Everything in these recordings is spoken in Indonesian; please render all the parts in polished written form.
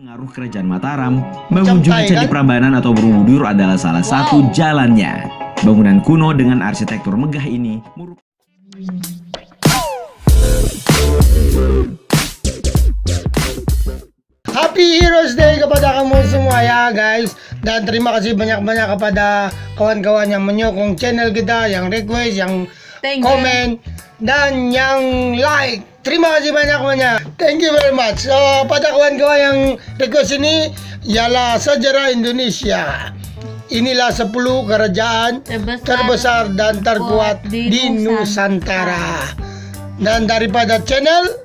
Pengaruh kerajaan Mataram, mengunjungi Candi Prambanan atau Borobudur adalah salah satu jalannya. Bangunan kuno dengan arsitektur megah ini Happy Heroes Day kepada kamu semua ya guys. Dan terima kasih banyak-banyak kepada kawan-kawan yang menyokong channel kita, yang request, yang komen, dan yang like. Terima kasih banyak-banyak. Thank you very much. So, pada kawan-kawan yang request ini ialah sejarah Indonesia. Inilah 10 kerajaan terbesar dan terkuat di Nusantara. Dan daripada channel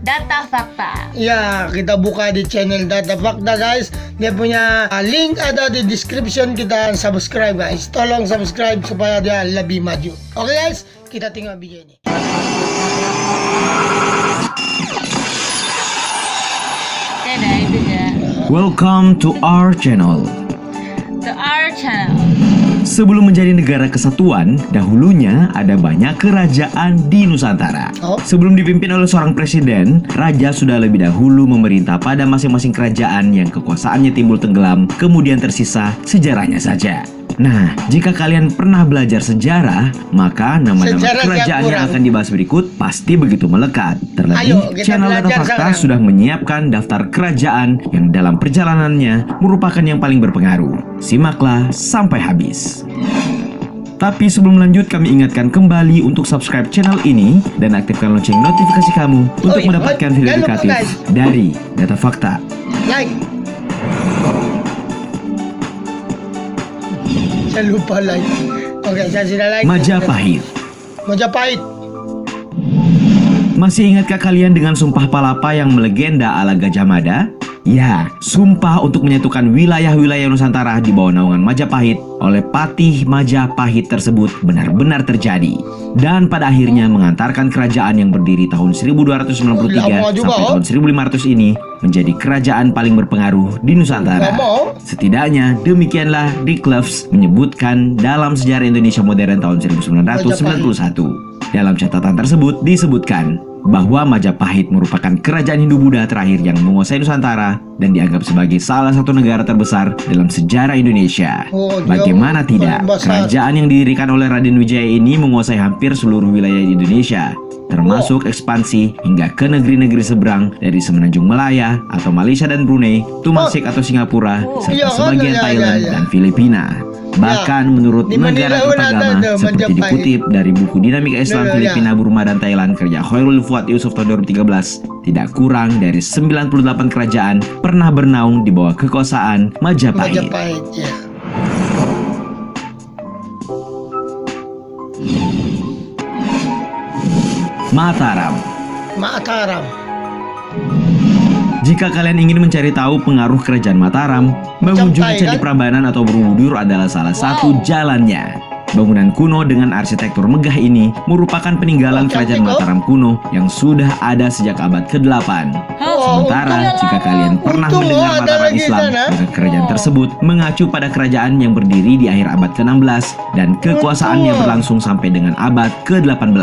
Data Fakta. Ya, kita buka di channel Data Fakta guys. Dia punya link ada di description, kita subscribe guys. Tolong subscribe supaya dia lebih maju. Oke guys, kita tinggal video ini. Nah itu ya. Welcome to our channel. To our channel. Sebelum menjadi negara kesatuan, dahulunya ada banyak kerajaan di Nusantara. Sebelum dipimpin oleh seorang presiden, raja sudah lebih dahulu memerintah pada masing-masing kerajaan yang kekuasaannya timbul tenggelam, kemudian tersisa sejarahnya saja. Nah, jika kalian pernah belajar sejarah, maka nama-nama kerajaan yang akan dibahas berikut pasti begitu melekat. Terlebih, channel Data Fakta sudah menyiapkan daftar kerajaan yang dalam perjalanannya merupakan yang paling berpengaruh. Simaklah sampai habis. Tapi sebelum lanjut, kami ingatkan kembali untuk subscribe channel ini dan aktifkan lonceng notifikasi kamu untuk mendapatkan video edukatif dari Data Fakta. Like. Saya lupa like. Oke, saya sudah like. Majapahit. Majapahit. Masih ingatkah kalian dengan Sumpah Palapa yang melegenda ala Gajah Mada? Ya, sumpah untuk menyatukan wilayah-wilayah Nusantara di bawah naungan Majapahit oleh Patih Majapahit tersebut benar-benar terjadi. Dan pada akhirnya mengantarkan kerajaan yang berdiri tahun 1293 sampai tahun 1500 ini menjadi kerajaan paling berpengaruh di Nusantara. Setidaknya demikianlah Dick Loves menyebutkan dalam sejarah Indonesia modern tahun 1991. Dalam catatan tersebut disebutkan bahwa Majapahit merupakan kerajaan Hindu-Buddha terakhir yang menguasai Nusantara dan dianggap sebagai salah satu negara terbesar dalam sejarah Indonesia. Bagaimana tidak, kerajaan yang didirikan oleh Raden Wijaya ini menguasai hampir seluruh wilayah di Indonesia, termasuk ekspansi hingga ke negeri-negeri seberang dari Semenanjung Malaya atau Malaysia dan Brunei, Tumasik atau Singapura, serta sebagian Thailand dan Filipina. Bahkan menurut negara agama seperti dikutip dari buku Dinamika Islam Filipina, Burma, dan Thailand karya Khairul Fuad Yusuf tahun 2013, tidak kurang dari 98 kerajaan pernah bernaung di bawah kekuasaan Majapahit. Mataram. Jika kalian ingin mencari tahu pengaruh kerajaan Mataram, mengunjungi Candi Prambanan atau Borobudur adalah salah satu jalannya. Bangunan kuno dengan arsitektur megah ini merupakan peninggalan kerajaan Mataram kuno yang sudah ada sejak abad ke-8. Sementara, jika kalian pernah mendengar Mataram Islam, maka kerajaan tersebut mengacu pada kerajaan yang berdiri di akhir abad ke-16 dan kekuasaannya berlangsung sampai dengan abad ke-18.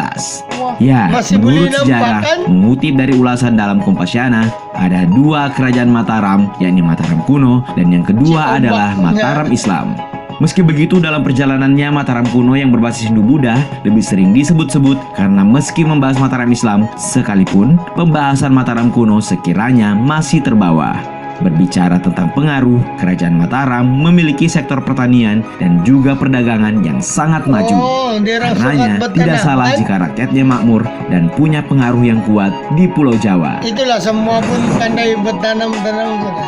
Ya, menurut sejarah, mengutip dari ulasan dalam Kompasiana, ada dua kerajaan Mataram, yakni Mataram kuno dan yang kedua adalah Mataram Islam. Meski begitu, dalam perjalanannya Mataram kuno yang berbasis Hindu-Buddha lebih sering disebut-sebut karena meski membahas Mataram Islam, sekalipun pembahasan Mataram kuno sekiranya masih terbawa. Berbicara tentang pengaruh, kerajaan Mataram memiliki sektor pertanian dan juga perdagangan yang sangat maju. Karenanya tidak salah jika rakyatnya makmur dan punya pengaruh yang kuat di Pulau Jawa. Itulah, semua pun pandai bertanam-tanam juga.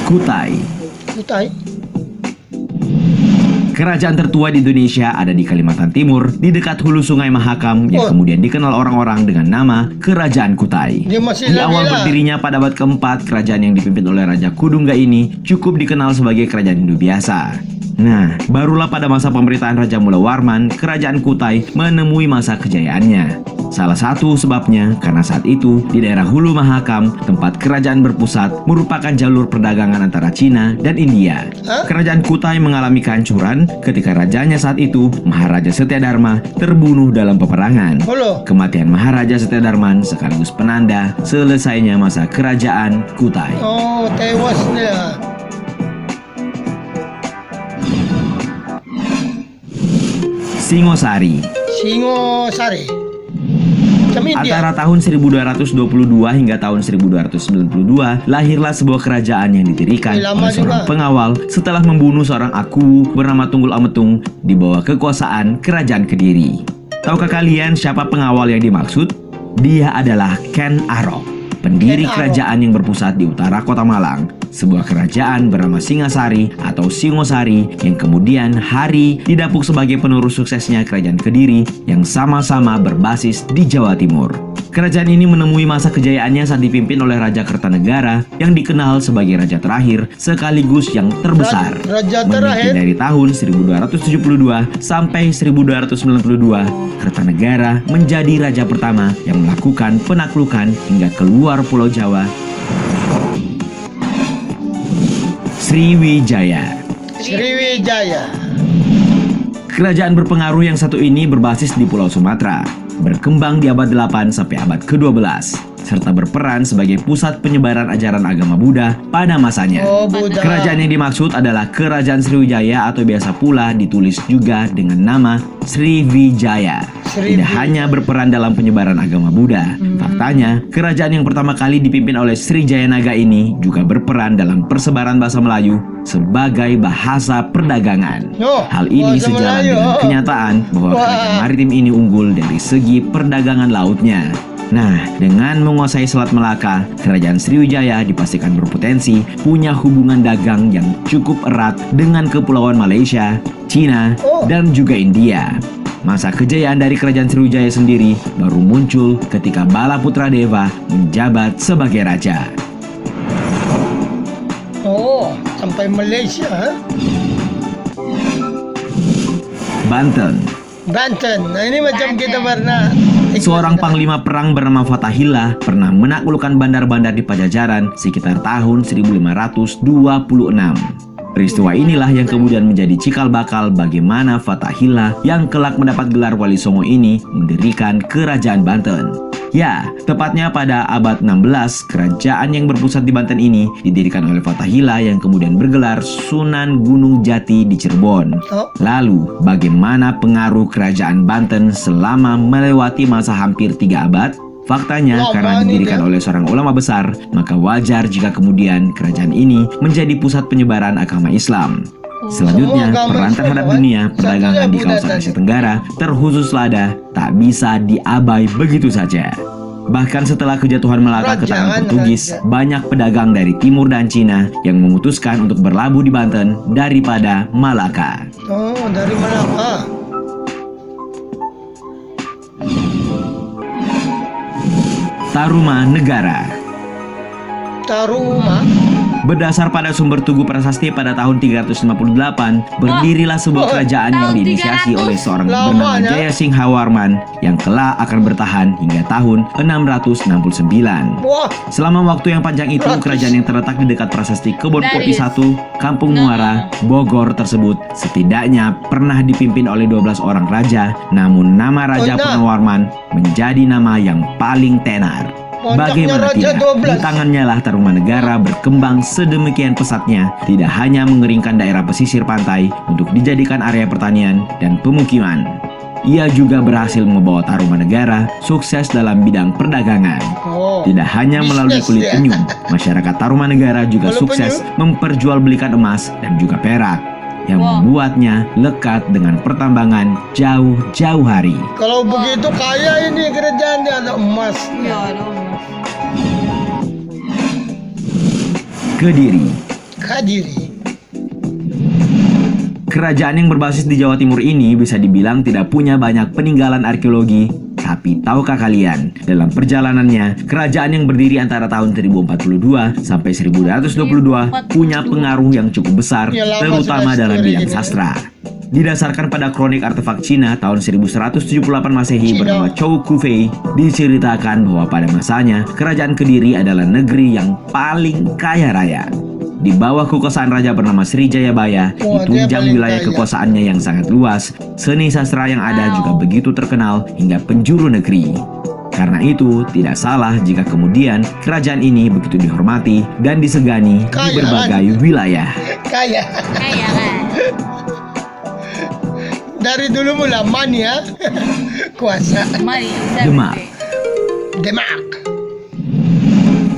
Kutai. Kerajaan tertua di Indonesia ada di Kalimantan Timur, di dekat hulu Sungai Mahakam yang kemudian dikenal orang-orang dengan nama Kerajaan Kutai. Di awal berdirinya pada abad ke-4, kerajaan yang dipimpin oleh Raja Kudungga ini cukup dikenal sebagai kerajaan Hindu biasa. Nah, barulah pada masa pemerintahan Raja Mula Warman, Kerajaan Kutai menemui masa kejayaannya. Salah satu sebabnya karena saat itu di daerah Hulu Mahakam, tempat kerajaan berpusat, merupakan jalur perdagangan antara Cina dan India. Kerajaan Kutai mengalami kehancuran ketika rajanya saat itu, Maharaja Setyadharma, terbunuh dalam peperangan. Kematian Maharaja Setyadharma sekaligus penanda selesainya masa kerajaan Kutai. Oh, tewas dia. Singosari. Singosari. Antara tahun 1222 hingga tahun 1292, lahirlah sebuah kerajaan yang didirikan oleh seorang pengawal setelah membunuh seorang aku bernama Tunggul Ametung di bawah kekuasaan kerajaan Kediri. Tahukah kalian siapa pengawal yang dimaksud? Dia adalah Ken Arok, pendiri kerajaan yang berpusat di utara kota Malang, sebuah kerajaan bernama Singasari atau Singosari yang kemudian hari didapuk sebagai penerus suksesnya kerajaan Kediri yang sama-sama berbasis di Jawa Timur. Kerajaan ini menemui masa kejayaannya saat dipimpin oleh Raja Kertanegara yang dikenal sebagai raja terakhir sekaligus yang terbesar. Memimpin dari tahun 1272 sampai 1292, Kertanegara menjadi raja pertama yang melakukan penaklukan hingga keluar Pulau Jawa. Sriwijaya. Kerajaan berpengaruh yang satu ini berbasis di Pulau Sumatera, berkembang di abad 8 sampai abad ke-12, serta berperan sebagai pusat penyebaran ajaran agama Buddha pada masanya. Kerajaan yang dimaksud adalah Kerajaan Sriwijaya atau biasa pula ditulis juga dengan nama Sriwijaya. Tidak hanya berperan dalam penyebaran agama Buddha, faktanya kerajaan yang pertama kali dipimpin oleh Srijaya Naga ini juga berperan dalam persebaran bahasa Melayu sebagai bahasa perdagangan. Hal ini sejalan dengan kenyataan bahwa kerajaan maritim ini unggul dari segi perdagangan lautnya. Nah, dengan menguasai Selat Melaka, Kerajaan Sriwijaya dipastikan berpotensi punya hubungan dagang yang cukup erat dengan Kepulauan Malaysia, Cina, dan juga India. Masa kejayaan dari Kerajaan Sriwijaya sendiri baru muncul ketika Bala Putra Dewa menjabat sebagai raja. Oh, sampai Malaysia. Banten. Nah ini macam kita pernah. Seorang panglima perang bernama Fathahillah pernah menaklukkan bandar-bandar di Pajajaran sekitar tahun 1526. Peristiwa inilah yang kemudian menjadi cikal bakal bagaimana Fathahillah yang kelak mendapat gelar Wali Songo ini mendirikan Kerajaan Banten. Ya, tepatnya pada abad 16, kerajaan yang berpusat di Banten ini didirikan oleh Fathahillah yang kemudian bergelar Sunan Gunung Jati di Cirebon. Lalu, bagaimana pengaruh kerajaan Banten selama melewati masa hampir 3 abad? Faktanya, karena didirikan oleh seorang ulama besar, maka wajar jika kemudian kerajaan ini menjadi pusat penyebaran agama Islam. Selanjutnya, peran terhadap dunia perdagangan di kawasan Asia Tenggara, terkhusus lada, tak bisa diabai begitu saja. Bahkan setelah kejatuhan Melaka ke tangan Portugis, banyak pedagang dari Timur dan Cina yang memutuskan untuk berlabuh di Banten daripada Malaka. Oh, dari Malaka. Tarumanegara. Berdasar pada sumber Tugu Prasasti pada tahun 358, berdirilah sebuah kerajaan yang diinisiasi oleh seorang bernama Jaya Singha Warman yang kelak akan bertahan hingga tahun 669. Selama waktu yang panjang itu, kerajaan yang terletak di dekat Prasasti Kebon Kopi 1, Kampung Muara, Bogor tersebut setidaknya pernah dipimpin oleh 12 orang raja, namun nama Raja Purnawarman menjadi nama yang paling tenar. Bagaimana tidak, di tangannya lah Tarumanegara berkembang sedemikian pesatnya, tidak hanya mengeringkan daerah pesisir pantai untuk dijadikan area pertanian dan pemukiman. Ia juga berhasil membawa Tarumanegara sukses dalam bidang perdagangan. Tidak hanya melalui kulit penyu, masyarakat Tarumanegara juga sukses memperjualbelikan emas dan juga perak, yang membuatnya lekat dengan pertambangan jauh-jauh hari. Kalau begitu kaya ini kerajaannya, ada emas. Kediri. Kerajaan yang berbasis di Jawa Timur ini bisa dibilang tidak punya banyak peninggalan arkeologi. Tapi tahukah kalian, dalam perjalanannya, kerajaan yang berdiri antara tahun 1042 sampai 1222 punya pengaruh yang cukup besar, terutama dalam bidang sastra. Didasarkan pada kronik artefak Cina tahun 1178 Masehi Cina. bernama Chou Kufei, diceritakan bahwa pada masanya kerajaan Kediri adalah negeri yang paling kaya raya. Di bawah kekuasaan raja bernama Sri Jayabaya, Wah, dia ditunjang paling wilayah kaya. kekuasaannya yang sangat luas. Seni sastra yang ada juga begitu terkenal hingga penjuru negeri. Karena itu, tidak salah jika kemudian kerajaan ini begitu dihormati dan disegani di Kaya, berbagai wilayah. Kaya. Kaya kan? Dari dulu mula money ya. Kuasa. Money is Demak. everything. Demak.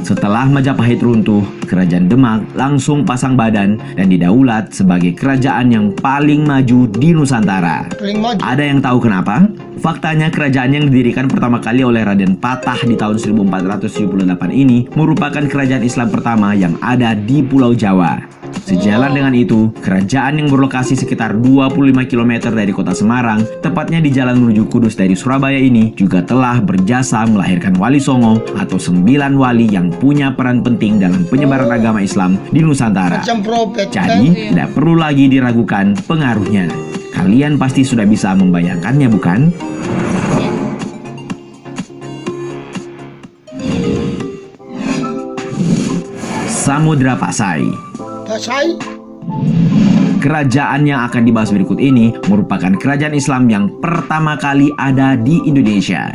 Setelah Majapahit runtuh, kerajaan Demak langsung pasang badan dan didaulat sebagai kerajaan yang paling maju di Nusantara. Paling maju. Ada yang tahu kenapa? Faktanya kerajaan yang didirikan pertama kali oleh Raden Patah di tahun 1478 ini merupakan kerajaan Islam pertama yang ada di Pulau Jawa. Sejalan dengan itu, kerajaan yang berlokasi sekitar 25 km dari kota Semarang, tepatnya di jalan menuju Kudus dari Surabaya ini, juga telah berjasa melahirkan Wali Songo atau 9 wali yang punya peran penting dalam penyebaran agama Islam di Nusantara. Macam propet kan. Jadi, tidak perlu lagi diragukan pengaruhnya. Kalian pasti sudah bisa membayangkannya, bukan? Samudra Pasai. Pasai. Kerajaan yang akan dibahas berikut ini merupakan kerajaan Islam yang pertama kali ada di Indonesia.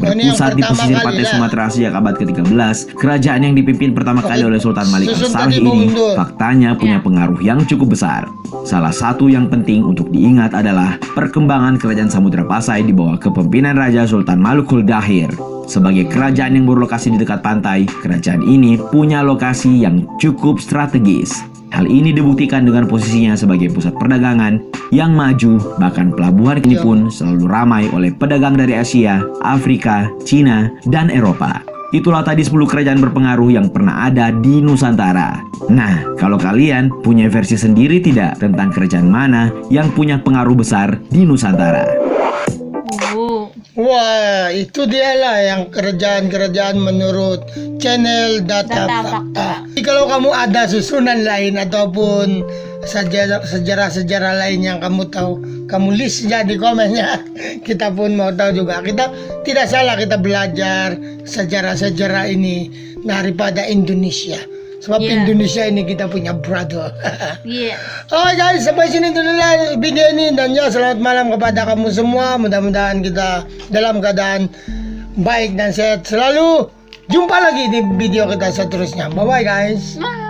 Ini yang Berpusat di pertama pesisir kali pantai lah. Sumatera sejak abad ke-13, kerajaan yang dipimpin pertama kali oleh Sultan Malik Susun As-Saleh tadi ini mundur. faktanya punya Ya. pengaruh yang cukup besar. Salah satu yang penting untuk diingat adalah perkembangan kerajaan Samudra Pasai di bawah kepemimpinan Raja Sultan Malukul Dahir. Sebagai kerajaan yang berlokasi di dekat pantai, kerajaan ini punya lokasi yang cukup strategis. Hal ini dibuktikan dengan posisinya sebagai pusat perdagangan yang maju, bahkan pelabuhan ini pun selalu ramai oleh pedagang dari Asia, Afrika, Cina, dan Eropa. Itulah tadi 10 kerajaan berpengaruh yang pernah ada di Nusantara. Nah, kalau kalian punya versi sendiri tidak tentang kerajaan mana yang punya pengaruh besar di Nusantara? Wah, itu dia lah yang kerajaan-kerajaan menurut channel Data Data Fakta. Fakta. Jadi kalau kamu ada susunan lain ataupun sejarah-sejarah lain yang kamu tahu, kamu list aja di komennya. Kita pun mau tahu juga. Kita tidak salah kita belajar sejarah-sejarah ini daripada Indonesia. Sebab Yeah. Indonesia ini kita punya brother. Iya. Oke guys, sampai sini dulu lah video ini. Dan ya, selamat malam kepada kamu semua. Mudah-mudahan kita dalam keadaan baik dan sehat selalu. Jumpa lagi di video kita seterusnya. Bye-bye guys. Bye.